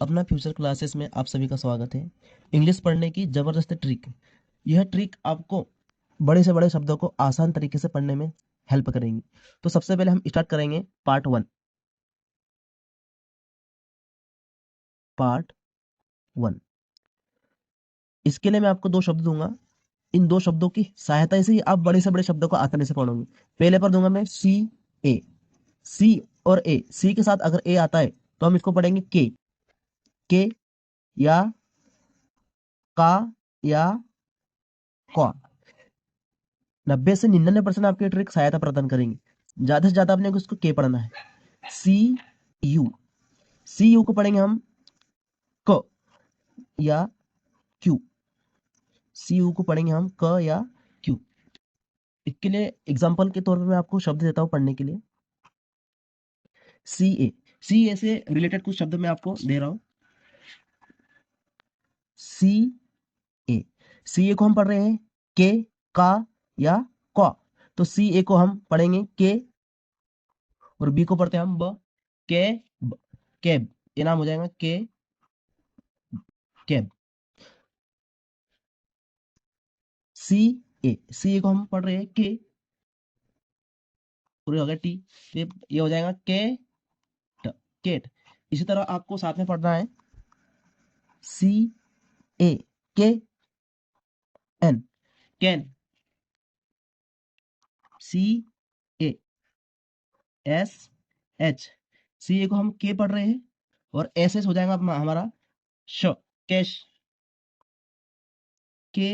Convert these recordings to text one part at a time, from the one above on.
अपना future classes में आप सभी का स्वागत है। इंग्लिश पढ़ने की ज़बरदस्त ट्रिक। यह ट्रिक आपको बड़े से बड़े शब्दों को आसान तरीके से पढ़ने में हेल्प करेंगी। तो सबसे पहले हम स्टार्ट करेंगे पार्ट 1। पार्ट 1 इसके लिए मैं आपको 2 शब्द दूंगा। इन 2 शब्दों की सहायता से ही आप बड़े से बड़े शब्दों को आसानी से पढ़ोगे। पहले पर दूंगा मैं सी ए। सी और ए, सी के साथ अगर ए आता है तो हम इसको पढ़ेंगे के या का या कौ। 90 से 99% आपकी ट्रिक सहायता प्रदान करेंगी। ज्यादा से ज्यादा अपने को इसको के पढ़ना है। सी यू, सी यू को पढ़ेंगे हम क या क्यू। सी यू को पढ़ेंगे हम क या क्यू। इसके लिए एग्जांपल के तौर पर मैं आपको शब्द देता हूं पढ़ने के लिए। सी ए, सी ए से रिलेटेड कुछ शब्द मैं आपको दे रहा हूं। सी ए, सी ए को हम पढ़ रहे हैं के, का या क। तो सी ए को हम पढ़ेंगे के, और बी को पढ़ते हैं हम ब। के कैब, ये नाम हो जाएगा के cab. C A, C A को हम पढ़ रहे हैं के, पूरे हो गया टी, तो ये हो जाएगा के केट। इसी तरह आपको साथ में पढ़ना है सी ए के N can. C A S H, C A को हम के पढ़ रहे हैं और एस एस हो जाएगा हमारा श, कैश। के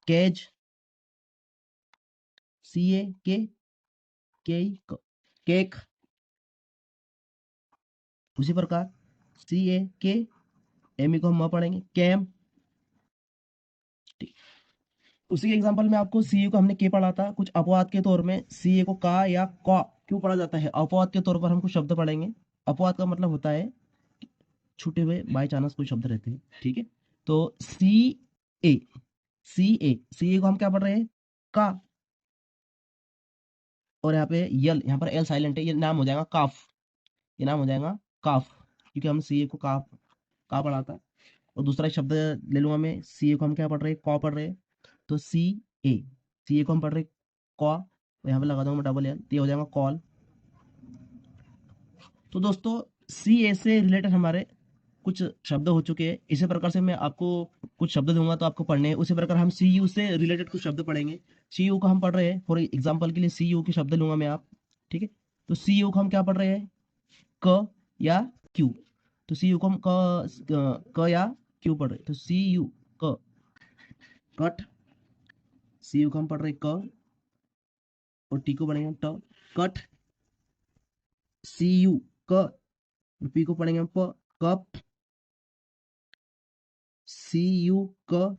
कैज, सी ए के केक। उसी प्रकार सी ए के एम ई को हम पढ़ेंगे कैम। उसी के एग्जांपल में आपको सी ए को हमने के पढ़ा था, कुछ अपवाद के तौर में सी ए को का या क क्यों पढ़ा जाता है, अपवाद के तौर पर हम कुछ शब्द पढ़ेंगे। अपवाद का मतलब होता है छूटे हुए, बाई चांस कोई शब्द रहते हैं, ठीक है। तो ए सी ए को हम क्या पढ़ रहे हैं का, और यहाँ पे यल, यहाँ पर एल साइलेंट है, ये नाम हो जाएगा काफ। ये नाम हो जाएगा काफ, क्योंकि हम सी ए को का पढ़ा था। और दूसरा शब्द ले लूंगा मैं, सी ए को हम क्या पढ़ रहे हैं कौ पढ़ रहे हैं। तो ए सी ए को हम पढ़ रहे हैं कौ, तो यहाँ पे लगा दूंगा मैं डबल एल, तो ये हो जाएगा कॉल। तो दोस्तों सी ए से रिलेटेड हमारे कुछ शब्द हो चुके हैं। इसी प्रकार से मैं आपको कुछ शब्द दूंगा तो आपको पढ़ने हैं। उसी प्रकार हम सी यू से रिलेटेड कुछ शब्द पढ़ेंगे। सी यू को हम पढ़ रहे हैं, फॉर एग्जाम्पल के लिए सी यू के शब्द लूंगा मैं आप, ठीक है। तो सी यू को हम क्या पढ़ रहे हैं क या क्यू। तो सी यू को हम क या क्यू पढ़ रहे हैं। तो सी यू क कट, सी यू को हम पढ़ रहे हैं क, और टी को पढ़ेंगे ट कट। सी यू क, और पी को पढ़ेंगे हम प कप। सी यू क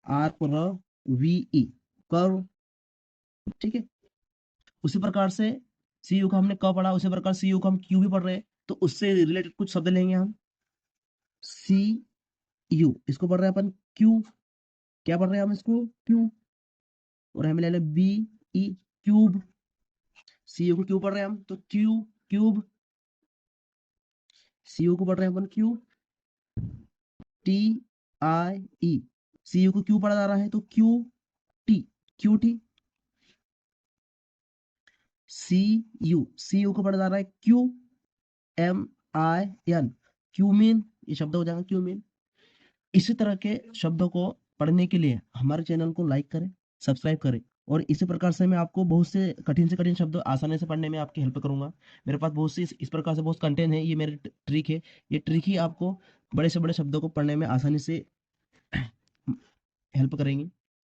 आर पर वी ई कर, ठीक है। उसी प्रकार से सी यू का हमने क पढ़ा, उसी प्रकार सी यू का हम क्यू भी पढ़ रहे हैं। तो उससे रिलेटेड कुछ शब्द लेंगे हम। सी यू, इसको पढ़ रहे हैं अपन क्यू, क्या पढ़ रहे हैं हम इसको क्यू, और हमें ले लें B E cube. C U को क्यू पढ़ रहे हैं हम, तो क्यू क्यूब। सी यू को पढ़ रहे हैं अपन Q T I E. C U को क्यू पढ़ा जा रहा है, तो T Q T. C U को पढ़ा जा रहा है Q M I N, cumin. ये शब्द हो जाएगा क्यूमीन। इसी तरह के शब्दों को पढ़ने के लिए हमारे चैनल को लाइक करें, सब्सक्राइब करें, और इसी प्रकार से मैं आपको बहुत से कठिन शब्द आसानी से पढ़ने में आपकी हेल्प करूंगा। मेरे पास बहुत सी इस प्रकार से बहुत कंटेंट है, ये मेरी ट्रिक है। ये ट्रिक ही आपको बड़े से बड़े शब्दों को पढ़ने में आसानी से हेल्प करेंगी।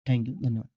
थैंक यू, धन्यवाद।